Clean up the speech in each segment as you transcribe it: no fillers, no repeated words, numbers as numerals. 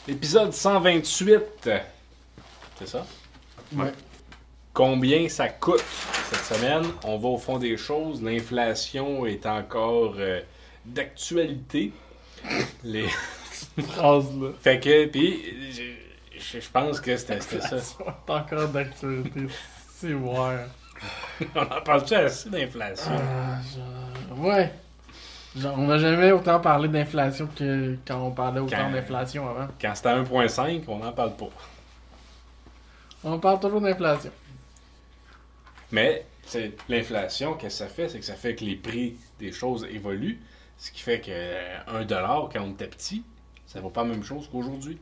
Épisode 128. C'est ça? Ouais. Combien ça coûte cette semaine? On va au fond des choses. L'inflation est encore d'actualité. Les... Phrase-là. Fait que, puis, je pense que c'était ça. C'est encore d'actualité. C'est ouais. On en parle-tu assez d'inflation? Ouais. Genre, on n'a jamais autant parlé d'inflation que quand on parlait autant Quand- d'inflation avant. Quand c'était à 1.5, on n'en parle pas. On parle toujours d'inflation. Mais l'inflation, qu'est-ce que ça fait? C'est que ça fait que les prix des choses évoluent. Ce qui fait que 1$ quand on était petit, ça vaut pas la même chose qu'aujourd'hui.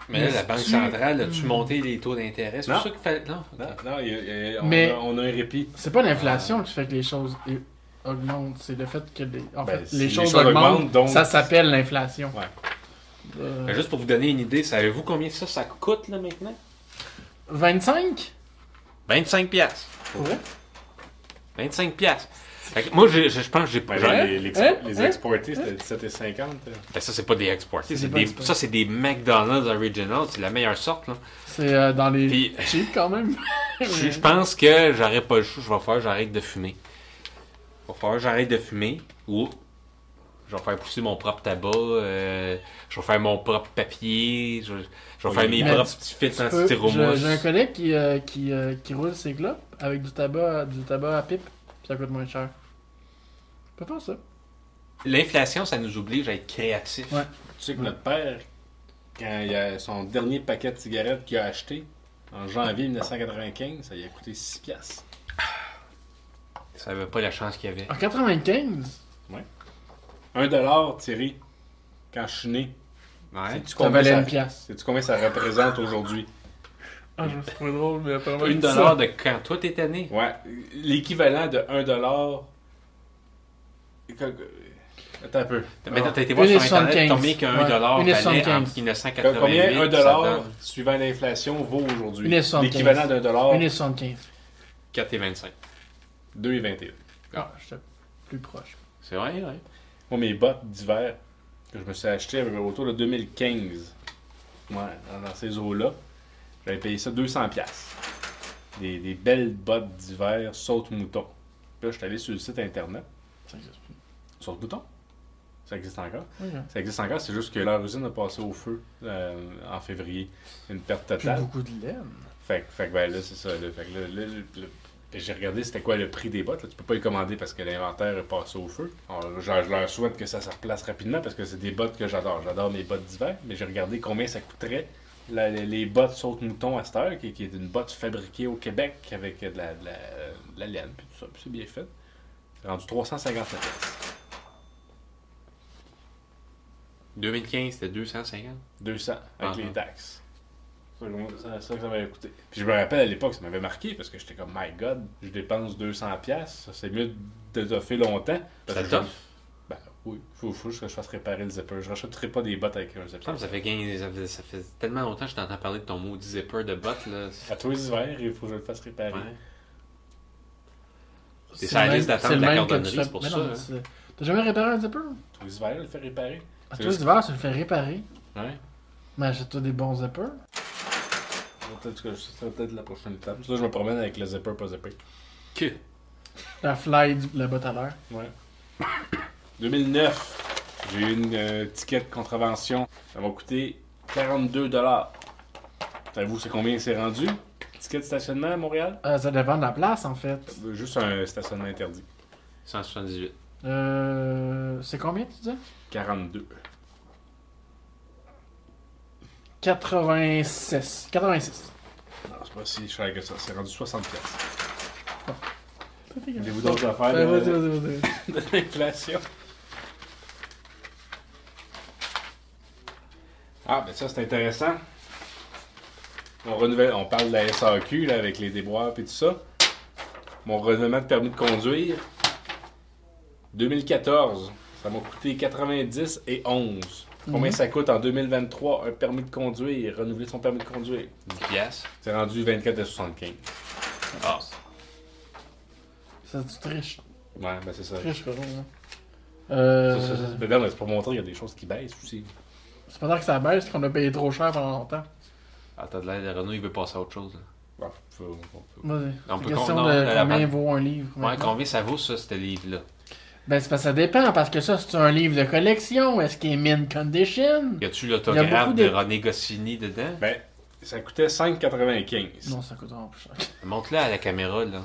Mais là, la Banque centrale, as-tu monté les taux d'intérêt? C'est Non. pour ça qu'il fallait... Non? Non, ok. non, Mais- on a un répit. C'est pas l'inflation qui fait que les choses augmentent. C'est le fait que Si les choses augmentent, augmentent, donc... ça s'appelle l'inflation. Ouais. Mais juste pour vous donner une idée, savez-vous combien ça coûte là maintenant? 25? 25 piastres. Ouais. 25 piastres. Fait que moi, je pense que j'ai pas... Ouais, j'en- Hein? les exportés, c'était 17,50. Ben ça, c'est pas des exportés. C'est C'est pas- ça, c'est des McDonald's Original. C'est la meilleure sorte, là. C'est dans les Puis, cheap quand même. je pense que j'aurais pas le choix. Je vais faire, j'arrête de fumer. Il va falloir que j'arrête de fumer. Ou je vais faire pousser mon propre tabac. Je vais faire mon propre papier. Je vais faire mes Mais propres petits fils en J'ai styromousse. un collègue qui roule ses clopes avec du tabac à pipe, puis ça coûte moins cher. Tu peux faire ça. L'inflation, ça nous oblige à être créatifs. Ouais. Tu sais que notre père, quand il a son dernier paquet de cigarettes qu'il a acheté, en janvier 1995, ça lui a coûté 6 piastres. Ça avait pas la chance qu'il y avait. En 95, 1$, Thierry, quand je suis né. Ouais. Sais-tu ça combien valait ça- une pièce. sais-tu combien ça représente aujourd'hui? Ah, je me suis trouvé drôle, mais apparemment. 1$ de quand toi t'étais né. Ouais, l'équivalent de 1$. Attends un peu. Maintenant, t'as été voir sur Internet 1,75. combien qu'un Ouais, 1$ valait en 1,75. 1988. Combien ça 1$, donne suivant l'inflation, vaut aujourd'hui? 1,75. L'équivalent d'un dollar, 1,75. 4,25. 2,21. Ah, j'étais plus proche. C'est vrai, ouais. Moi, mes bottes d'hiver que je me suis acheté autour de 2015, ouais, dans ces eaux-là, j'avais payé ça 200$. Des belles bottes d'hiver saute-mouton. Puis là, je suis allé sur le site internet. Ça existe plus. Saute-mouton? Ça existe encore? Ok. Ça existe encore, c'est juste que leur usine a passé au feu en février. Une perte Plus totale. beaucoup de laine. Fait que ben là, c'est ça. Là. Fait que j'ai regardé c'était quoi le prix des bottes. Là. Tu peux pas les commander parce que l'inventaire est passé au feu. Alors, je leur souhaite que ça se replace rapidement parce que c'est des bottes que j'adore. J'adore mes bottes d'hiver, mais j'ai regardé combien ça coûterait les bottes saute-mouton à cette heure, qui est une botte fabriquée au Québec avec de la laine puis tout ça. Puis c'est bien fait. C'est rendu 359$. 2015, c'était 250. 200 avec Ah, les ah. taxes. C'est ça que ça m'avait coûté. Puis je me rappelle à l'époque, ça m'avait marqué parce que j'étais comme, my god, je dépense 200$, c'est mieux de t'offrir longtemps. Parce Ça que t'offre? Ben oui, faut que je fasse réparer le zipper. Je rachèterai pas des bottes avec un zipper. Ça fait tellement longtemps que je t'entends parler de ton maudit zipper de bottes, là. À tous les hivers, il faut que je le fasse réparer. Ouais. C'est sur la le liste même- d'attente c'est de le la même que cordonnerie, tu c'est pour mais ça, non, hein. T'as jamais réparé un zipper? Tous les hivers, je le fais réparer. À C'est tous les juste- hivers, tu le fais réparer. Ouais. Mais achète-toi des bons zippers. Peut-être que ça sera peut-être la prochaine étape. Là, je me promène avec le zipper pas zippé. Que? La fly, la botte à l'air. Ouais. 2009, j'ai eu une ticket de contravention. Ça m'a coûté 42$. Savez-vous c'est combien c'est rendu? Ticket de stationnement à Montréal? Ça dépend de la place, en fait. Juste un stationnement interdit. 178. C'est combien, tu disais? 42. 86. 86. Non, c'est pas si cher que ça. C'est rendu 60$. C'est égal. Avez-vous d'autres affaires Ouais, de, vas-y. de l'inflation? Ah, ben ça, c'est intéressant. On parle de la SAQ là, avec les déboires et tout ça. Mon renouvellement de permis de conduire, 2014, ça m'a coûté 90 et 11. Combien ça coûte en 2023 un permis de conduire, renouveler son permis de conduire? 10 piastres. C'est rendu 24,75. Ah. Ça, tu triches. Ouais, ben c'est ça. Triche, gros, là. Ben non, mais c'est pour montrer qu'il y a des choses qui baissent aussi. C'est pas tant que ça baisse, c'est qu'on a payé trop cher pendant longtemps. Ah, t'as de l'air de Renaud, il veut passer à autre chose. Là. Bon, Vas-y. On C'est peut question non, de la combien vente. vaut un livre. Ouais, combien ça vaut, ça, ce livre-là? Ben, c'est parce que ça dépend, parce que ça, c'est un livre de collection. Est-ce qu'il est mint condition? Y a-tu Il y a l'autographe beaucoup de de- René Goscinny dedans? Ben, ça coûtait 5,95. Non, ça coûte vraiment plus cher. Montre-le à la caméra, là.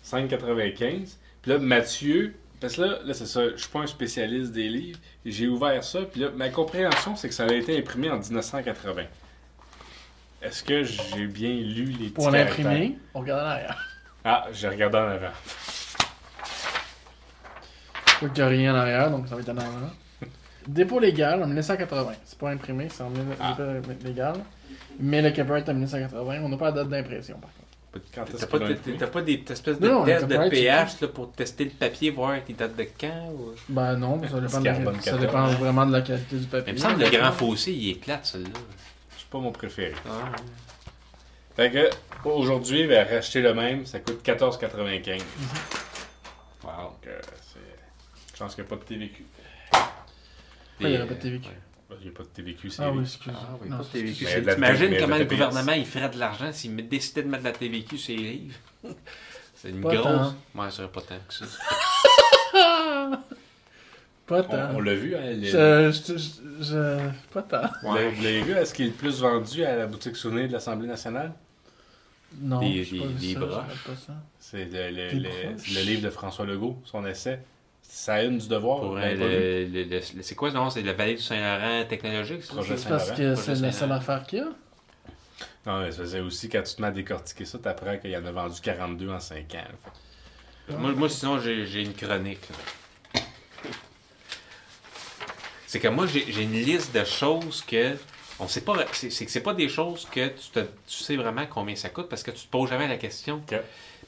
5,95. Puis là, Mathieu, parce que là c'est ça, je suis pas un spécialiste des livres. J'ai ouvert ça, puis là, ma compréhension, c'est que ça a été imprimé en 1980. Est-ce que j'ai bien lu les petits Pour caractères? l'imprimer, on regarde en arrière. Ah, j'ai regardé en avant. Faut qu'il n'y a rien en arrière, donc ça va être en avant. Dépôt légal en 1980. C'est pas imprimé, c'est en dépôt légal. Mais le copyright en 1980, on n'a pas la date d'impression par contre. Quand est-ce T'as qu'ils pas, l'ont imprimé? t'as pas des espèces de Non, tests le de copyright, pH là, pour tester le papier, voir tes dates de quand? Ou... Ben non, ça dépend, Carbone ça 14. dépend vraiment de la qualité du Mais papier. il me semble que le grand fossé, il est plate, celui-là. C'est pas mon préféré. Ah, Fait que, aujourd'hui, ben, racheter le même, ça coûte 14,95. wow. Donc, je pense qu'il n'y a pas de TVQ. il y aurait pas de TVQ. Il n'y a pas de TVQ, c'est Ah oui, excuse. Ah, oui, Non, pas de TVQ. Mais de la T'imagines mais comment de le TVS. gouvernement il ferait de l'argent s'il décidait de mettre de la TVQ sur les livres? C'est une Pas grosse. tant. Ouais, ça serait pas tant que ça. Pas tant. On l'a vu, hein? Pas tant. Vous l'avez vu, est-ce qu'il est le plus vendu à la boutique souvenir de l'Assemblée nationale? Non, Des- j'ai pas vu des ça, broches. j'ai pas ça. C'est Des broches. le livre de François Legault, son essai. Ça a une du devoir. Pour vous l'avez pas vu? c'est quoi, non? C'est la vallée du Saint-Laurent technologique, ça? Projet C'est parce Saint-Laurent. que Projet c'est la seule Saint-Laurent. affaire qu'il y a. Non, mais ça faisait aussi, quand tu te mets à décortiquer ça, t'apprends qu'il y en a vendu 42 en 5 ans. Moi, sinon, j'ai une chronique. Là. C'est que moi, j'ai une liste de choses que. On sait pas. C'est que c'est pas des choses que tu sais vraiment combien ça coûte parce que tu te poses jamais la question. Ok.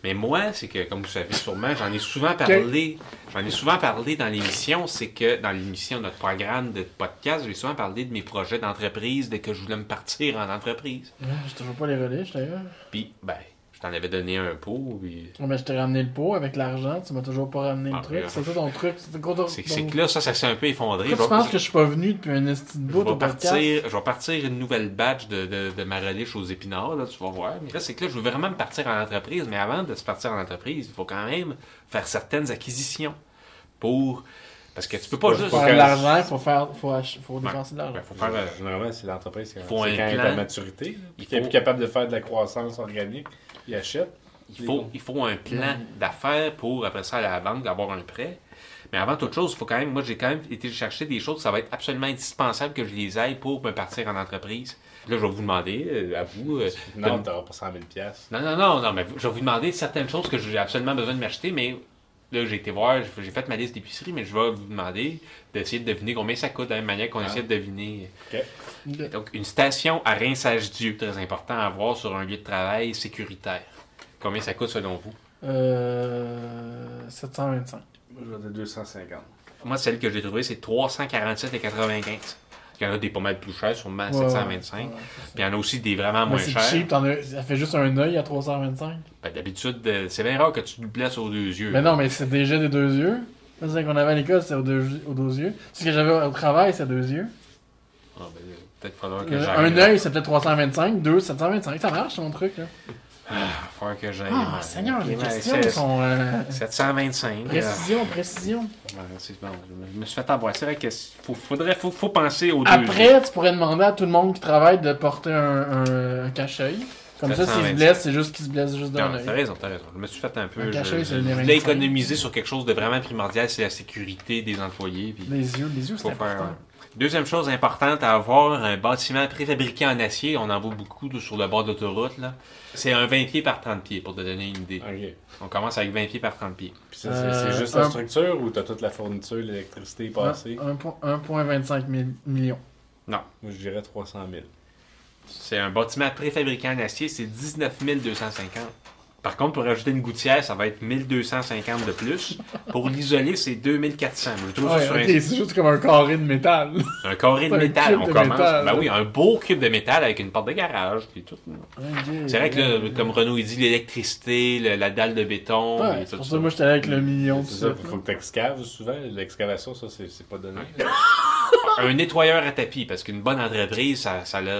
Mais moi, c'est que, comme vous savez sûrement, j'en ai souvent parlé. J'en ai souvent parlé dans l'émission. C'est que dans l'émission, notre programme de podcast, j'ai souvent parlé de mes projets d'entreprise, de que je voulais me partir en entreprise. Je toujours pas les relais, d'ailleurs. Puis, ben, je t'en avais donné un pot. Puis... Mais je t'ai ramené le pot avec l'argent, tu m'as toujours pas ramené le Ah, truc. ouais. C'est ça ton truc. C'est gros C'est que là, ça s'est un peu effondré. Pourquoi tu penses que je suis pas venu depuis un esti de Je bout vais au podcast? je vais partir une nouvelle batch de ma reliche aux épinards, là, tu vas voir. Mais là, c'est que là, je veux vraiment me partir en entreprise, mais avant de se partir en entreprise, il faut quand même faire certaines acquisitions pour... Parce que tu peux pas Faut juste... Pour faire de l'argent, faut dépenser de l'argent. Ben, faut faire... Généralement, c'est l'entreprise qui Faut c'est un quand elle est plan. à maturité. Là, Il qui est faut- plus capable de faire de la croissance organique, il achète. il faut un plan d'affaires pour, après ça, aller à la banque, avoir un prêt. Mais avant toute chose, il faut quand même... Moi, j'ai quand même été chercher des choses, ça va être absolument indispensable que je les aille pour me partir en entreprise. Là, je vais vous demander, à vous... Non, de- t'auras pas 100 000 piastres. Non, mais je vais vous demander certaines choses que j'ai absolument besoin de m'acheter, mais là, j'ai été voir, j'ai fait ma liste d'épicerie, mais je vais vous demander d'essayer de deviner combien ça coûte, de la même manière qu'on essaie de deviner. OK. Donc, une station à rinçage-dieu, très important à avoir sur un lieu de travail sécuritaire. Combien ça coûte selon vous? 725. Moi, je vais dire 250. Moi, celle que j'ai trouvée, c'est 347,95. Il y en a des pas mal plus chers, sûrement à Ouais, 725. ouais, Puis il y en a aussi des vraiment Mais moins c'est chers. cheap, ça fait juste un œil à 325. Ben, d'habitude, c'est bien rare que tu te blesses aux deux yeux. Mais non, mais c'est déjà des deux yeux. C'est ça qu'on avait à l'école, c'est aux deux yeux. Ce que j'avais au travail, c'est deux yeux. Ah, ben, peut-être falloir que j'aille. Un œil, c'est peut-être 325, deux, 725. Ça marche, ton truc, là. Falloir que j'aille. Ah, Seigneur, les Ok, questions c'est- sont... 725. Précision. Ouais, c'est bon, je me suis fait avoir. C'est vrai qu'il faut penser aux deux yeux. Après, tu pourrais demander à tout le monde qui travaille de porter un cache-œil. Comme ça, s'il se 725. blesse, c'est juste qu'il se blesse juste d'un Non, œil. t'as raison. Je me suis fait un peu. Un cachet, Je c'est le voulais 25. économiser sur quelque chose de vraiment primordial, c'est la sécurité des employés. Puis Les yeux, c'est faut important. faire. Deuxième chose importante à avoir, un bâtiment préfabriqué en acier. On en voit beaucoup là, sur le bord d'autoroute. Là. C'est un 20 pieds par 30 pieds, pour te donner une idée. OK. On commence avec 20 pieds par 30 pieds. Puis ça, c'est juste la un- structure ou t'as toute la fourniture, l'électricité passée? 1,25 million. Non. Moi, je dirais 300 000. C'est un bâtiment préfabriqué en acier, c'est 19 250. Par contre, pour rajouter une gouttière, ça va être 1250 de plus. Pour l'isoler, c'est 2400. Je trouve ça Ouais, sur ok, un- c'est juste comme un carré de métal. Un carré de Un métal, cube on de commence. métal. Ben oui, un beau cube de métal avec une porte de garage. Puis tout. C'est vrai que là, comme Renaud il dit, l'électricité, la dalle de béton, Ouais, et c'est tout pour ça ça. que moi j'étais allé avec le million. C'est ça, faut que tu excaves souvent. L'excavation, ça, c'est pas donné. un nettoyeur à tapis, parce qu'une bonne entreprise,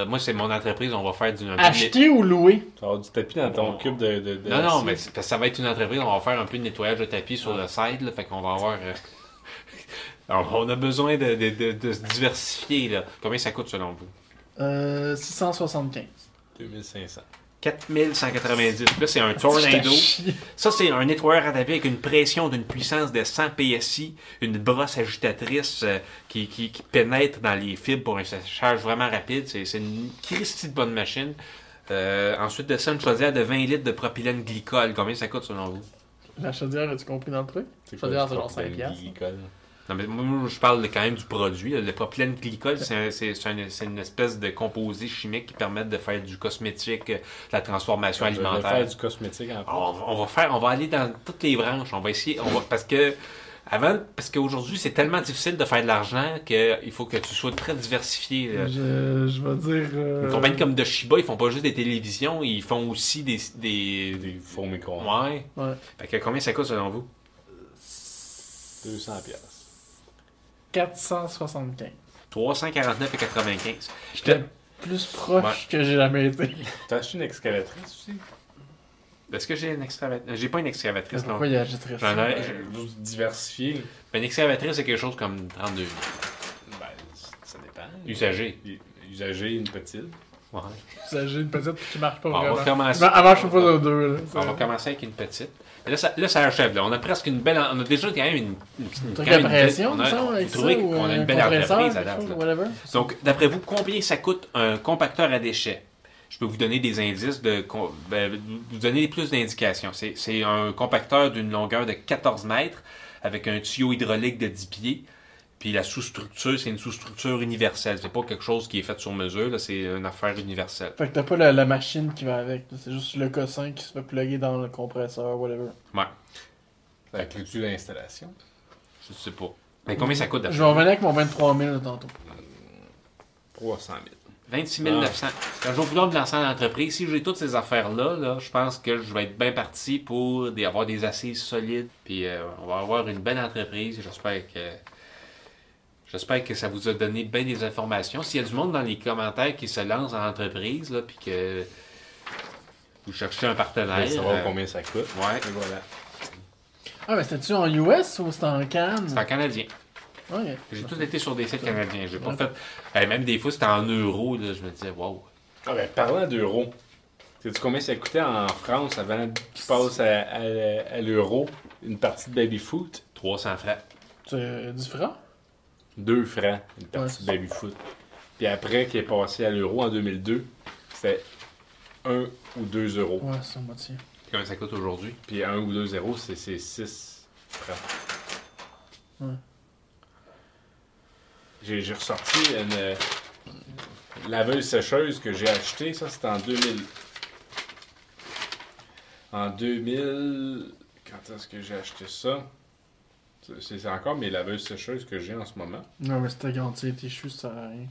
moi, c'est mon entreprise, on va faire du... Acheter ou louer? Tu vas avoir du tapis dans ton cube de Non, mais parce que ça va être une entreprise, on va faire un peu de nettoyage de tapis sur le side, là, fait qu'on va avoir... Alors, on a besoin de se diversifier, là. Combien ça coûte, selon vous? 675. 2500. 4190. Là, c'est un Tornado. Ça, c'est un nettoyeur à tapis avec une pression d'une puissance de 100 PSI, une brosse agitatrice qui pénètre dans les fibres pour un séchage vraiment rapide. C'est une christie de bonne machine. Ensuite de ça, une chaudière de 20 litres de propylène glycol. Combien ça coûte, selon vous? La chaudière, as-tu compris dans le truc? C'est Ça veut dire, c'est genre 5 piastres. Non, mais moi, je parle quand même du produit. Le propylène glycol, c'est une espèce de composé chimique qui permet de faire du cosmétique, de la transformation alimentaire. On va faire du cosmétique en plus. On va aller dans toutes les branches. On va essayer. Parce qu'aujourd'hui, c'est tellement difficile de faire de l'argent qu'il faut que tu sois très diversifié. Je vais dire. Une compagnie comme Toshiba, ils font pas juste des télévisions, ils font aussi des faux micro-ondes. Ouais. Fait que combien ça coûte selon vous? 200 piastres. 475. 349,95. J'étais plus proche que j'ai jamais été. T'as acheté une excavatrice aussi? Est-ce que j'ai une excavatrice? J'ai pas une excavatrice, non. Pourquoi il achèterait ça? J'en ai... Diversifier. Ben, une excavatrice, c'est quelque chose comme 32 000. Ben, ça dépend. Usagé. Usagé, une petite. Ouais. J'ai une petite qui marche pas On vraiment. va commencer... Elle marche pas de deux. On va commencer avec une petite. Là, ça achève. Là. On a presque une belle... On a déjà quand même une truc à pression, on a trouvé qu'on a une belle entreprise à date. Donc, d'après vous, combien ça coûte un compacteur à déchets? Je peux vous donner des indices, vous donner plus d'indications. C'est un compacteur d'une longueur de 14 mètres avec un tuyau hydraulique de 10 pieds. Puis la sous-structure, c'est une sous-structure universelle. C'est pas quelque chose qui est fait sur mesure, là, c'est une affaire universelle. Fait que t'as pas la machine qui va avec. C'est juste le cossin qui se fait plugger dans le compresseur, whatever. Ouais. Ça inclut l'installation? Je sais pas. Mais combien ça coûte d'après? Je vais revenir avec mon 23 000 tantôt. 300 000. 26 900. Quand je vais vouloir me lancer en entreprise, si j'ai toutes ces affaires-là, je pense que je vais être bien parti pour avoir des assises solides. Puis on va avoir une belle entreprise. J'espère que ça vous a donné bien des informations. S'il y a du monde dans les commentaires qui se lance en entreprise, là, puis que vous cherchez un partenaire. Savoir combien ça coûte. Ouais. Et voilà. Ah, mais c'était-tu en US ou c'était en Cannes? C'est en canadien. Okay. J'ai tout été sur des sites canadiens. J'ai pas fait. Même des fois, c'était en euros. Là, je me disais, wow. Ah ben, parlant d'euros, sais-tu combien ça coûtait en France avant qu'ils passent à l'euro, une partie de baby-foot? 300 francs. C'est du franc? 2 francs, une partie de baby-foot. Puis après, qui est passé à l'euro en 2002, c'était 1 ou 2 euros. Ouais, c'est moitié. Combien ça coûte aujourd'hui? Puis 1 ou 2 euros, c'est 6 francs. Ouais. J'ai ressorti une laveuse sécheuse que j'ai achetée. Ça, c'était en 2000. En 2000... Quand est-ce que j'ai acheté ça? C'est encore mes laveuses sécheuses que j'ai en ce moment. Non, mais c'était garanti, tes choux, ça sert à rien.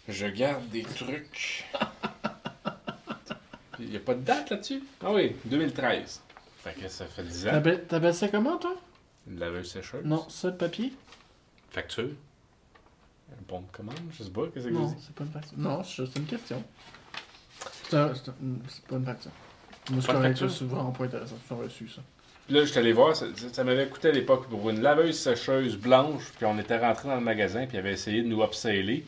Je garde des trucs. Il n'y a pas de date là-dessus? Ah oui, 2013. Fait que ça fait 10 ans. T'appelles ça comment, toi? Une laveuse sécheuse? Non, ça, le papier? Facture? Un bon de commande? Je sais pas, qu'est-ce que Non, vous dites? c'est pas une facture. Non, c'est une question. C'est pas une facture. Moi, je Pas de connais facture? ça, c'est vraiment pas intéressant. J'ai reçu ça. Puis là, je suis allé voir, ça m'avait coûté à l'époque pour une laveuse sécheuse blanche, puis on était rentré dans le magasin, puis il avait essayé de nous upseller,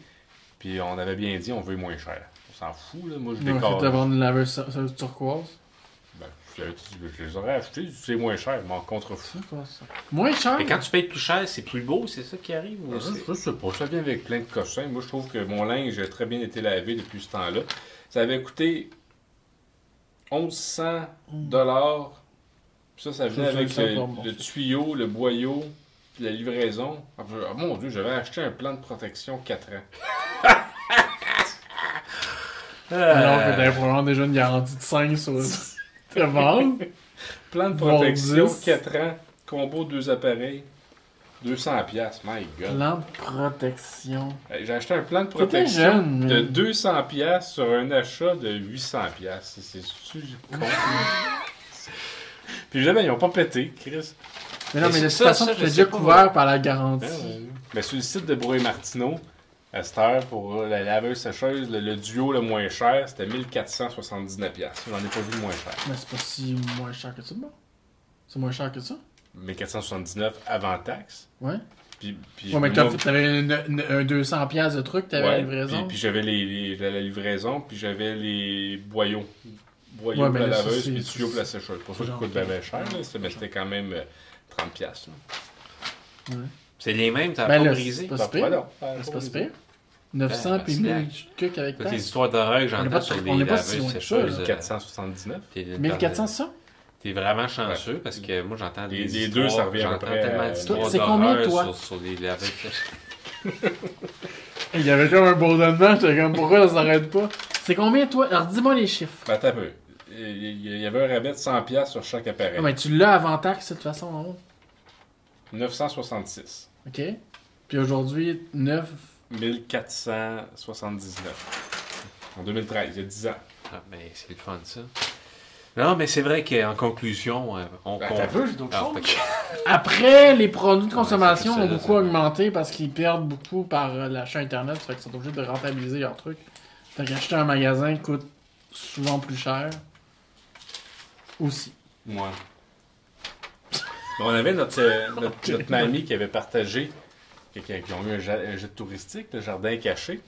puis on avait bien dit on veut moins cher. On s'en fout, là, moi je Non, décore. tu vendre une laveuse turquoise? Ben, je les aurais achetés, c'est moins cher, mais en contrefou. C'est quoi ça? Moins cher? Mais quand tu payes plus cher, c'est plus beau, c'est ça qui arrive? Ou Je sais pas, ça vient avec plein de cossins. Moi, je trouve que mon linge a très bien été lavé depuis ce temps-là. Ça avait coûté 1100 $. Puis ça venait avec le tuyau, le boyau, puis la livraison. Ah, mon Dieu, j'avais acheté un plan de protection 4 ans. Alors que t'avais probablement déjà une garantie de 5 sur ta vente. Plan de Voire protection 10. 4 ans, combo 2 appareils, 200$, my god. Plan de protection. J'ai acheté un plan de T'étais protection jeune, de mais- 200$ sur un achat de 800$. C'est con. Puis jamais, ils ont pas pété, Chris. Mais non, mais de toute ça, façon, ça, tu je es sais déjà pas. couvert par la garantie. Ouais. Mais sur le site de Brouet Martineau, à cette heure, pour la laveuse sécheuse, le duo le moins cher, c'était 1479$. J'en ai pas vu le moins cher. Mais c'est pas si moins cher que ça, bon? C'est moins cher que ça? 1479$ avant taxe. Ouais. Puis Ouais, mais t'avais un 200$ de truc, t'avais la livraison. Puis j'avais la livraison, puis j'avais les boyaux. Ouais, Pour mais la là, ça, laveuse, c'est- puis le tuyau pour la sécheuse. Pour ça, ça genre- coûte bien cher, là, mais c'était quand même 30$. là. Ouais. C'est les mêmes, t'as Ben pas là, brisé. c'est pas Bah, si pire. voilà. C'est pas si pire. 900 puis Ben, 1000 cucs avec Toutes les taxe. histoires d'horreur que On est j'entends pas- sur on les est pas si laveuses loin que ça, sécheuses. 479. 1400, c'est ça? T'es vraiment chanceux parce que moi j'entends Les des deux, ça histoires, revient à peu j'entends près tellement à- d'histoires C'est combien, d'horreur toi? sur les laveuses sécheuses. Il y avait comme un bourdonnement, j'étais comme pourquoi ça s'arrête pas? C'est combien toi? Alors dis-moi les chiffres. Ben, attends un peu. Il y avait un rabais de 100$ sur chaque appareil. Ah, mais tu l'as avant taxe de toute façon, non? 966. Ok. Puis aujourd'hui, 9. 1479. En 2013, il y a 10 ans. Ah, ben c'est le fun ça. Non, mais c'est vrai qu'en conclusion, on Ben, t'as vu, j'ai d'autres choses. ok. Après, les produits de consommation Ouais, c'est ont ça, beaucoup ça. augmenté parce qu'ils perdent beaucoup par l'achat internet. Ça fait qu'ils sont obligés de rentabiliser leur truc. Fait qu'acheter un magasin coûte souvent plus cher. Aussi. Ouais. Bon, on avait notre mamie qui avait partagé, qui ont eu un jet touristique, le jardin caché.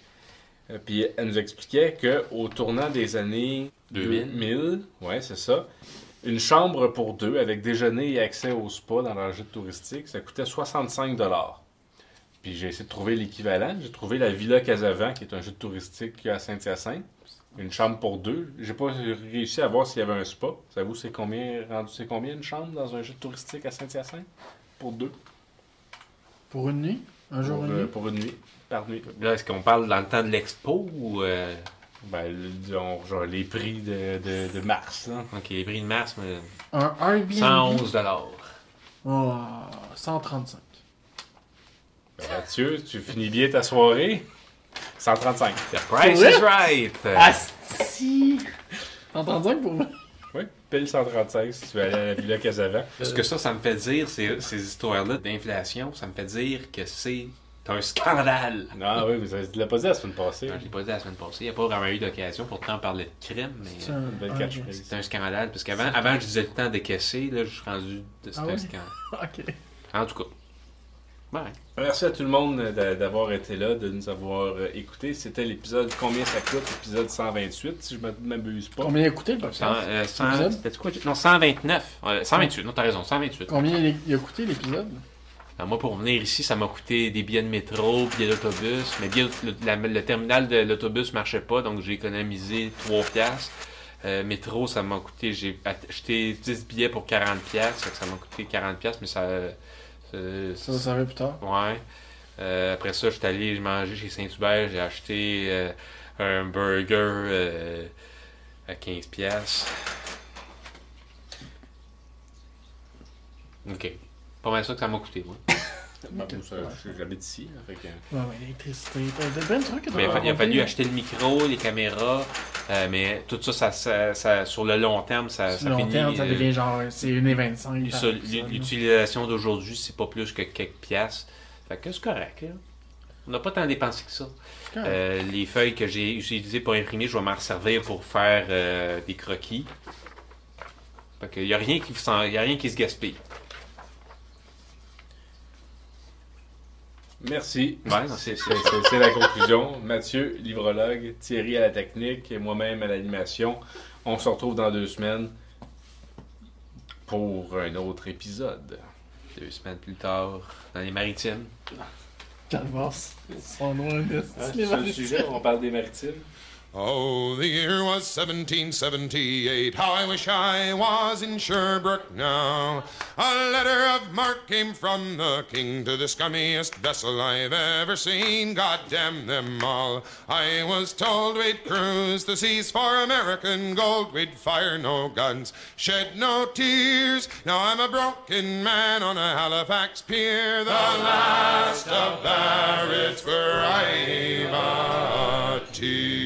Puis elle nous expliquait qu'au tournant des années 2000, ouais, c'est ça, une chambre pour deux avec déjeuner et accès au spa dans leur jet touristique, ça coûtait 65$. Puis j'ai essayé de trouver l'équivalent. J'ai trouvé la Villa Casavant, qui est un jet touristique qu'il y a à Saint-Hyacinthe. Une chambre pour deux. J'ai pas réussi à voir s'il y avait un spa. Savez-vous c'est combien une chambre dans un jet touristique à Saint-Hyacinthe? Pour deux. Pour une nuit? Un jour, une nuit? Pour une nuit. Par nuit. Là, est-ce qu'on parle dans le temps de l'expo ou. Ben, disons, genre les prix de mars, là. Ok, les prix de mars, mais. Un Airbnb? 111$. Oh, 135. Ben, Mathieu, tu finis bien ta soirée? 135. The price Ouais. is right! Asti! 135 pour moi? Oui, pile 135 si tu veux aller à la Villa Casavant. Ce que ça me fait dire, ces histoires-là d'inflation, ça me fait dire que c'est un scandale. Ah oui, vous ne l'avez pas dit la semaine passée. Je l'ai pas dit la semaine passée, il n'y a pas vraiment eu d'occasion, pourtant on parlait de crime, mais C'est un- Une belle un- catchphrase. c'est un scandale, parce avant je disais le temps décaissé, là je suis rendu de c'est Ah un ouais? scandale. Ok. En tout cas. Ouais. Merci à tout le monde d'avoir été là, de nous avoir écoutés. C'était l'épisode Combien ça coûte, l'épisode 128, si je ne m'abuse pas. Combien a coûté le podcast? L'épisode? C'était quoi? Non, 129. 128, non, t'as raison, 128. Combien il a coûté l'épisode? Alors, moi, pour venir ici, ça m'a coûté des billets de métro, billets d'autobus. Mais le terminal de l'autobus marchait pas, donc j'ai économisé 3$. Métro, ça m'a coûté, j'ai acheté 10 billets pour 40$, fait que ça m'a coûté 40$, mais ça Ça va servir plus tard. ouais. Après ça, je suis allé manger chez Saint-Hubert, j'ai acheté un burger à 15$. Ok. Pas mal ça que ça m'a coûté, moi. Ben, j'habite ici, là, fait que... Ouais, ouais, l'électricité. T'as plein de trucs. Mais il a fallu acheter le micro, les caméras, mais tout ça, ça sur le long terme, ça Sur le long finit. terme, ça devient genre, c'est 1,25. par personne, là. L'utilisation d'aujourd'hui, c'est pas plus que quelques piastres. Fait que c'est correct, là. On n'a pas tant dépensé que ça. Correct. Les feuilles que j'ai utilisées pour imprimer, je vais m'en servir pour faire des croquis. Fait qu'il n'y a rien qui se gaspille. Merci. Ouais, non, c'est C'est la conclusion. Mathieu, livrologue, Thierry à la technique et moi-même à l'animation. On se retrouve dans 2 semaines pour un autre épisode. 2 semaines plus tard, dans les maritimes. Calvasse. Son nom est Sur le sujet, on parle des maritimes. Oh, the year was 1778. How I wish I was in Sherbrooke now. A letter of marque came from the king to the scummiest vessel I've ever seen. God damn them all. I was told we'd cruise the seas for American gold. We'd fire no guns, shed no tears. Now I'm a broken man on a Halifax pier. The last of Barrett's where I've a tear.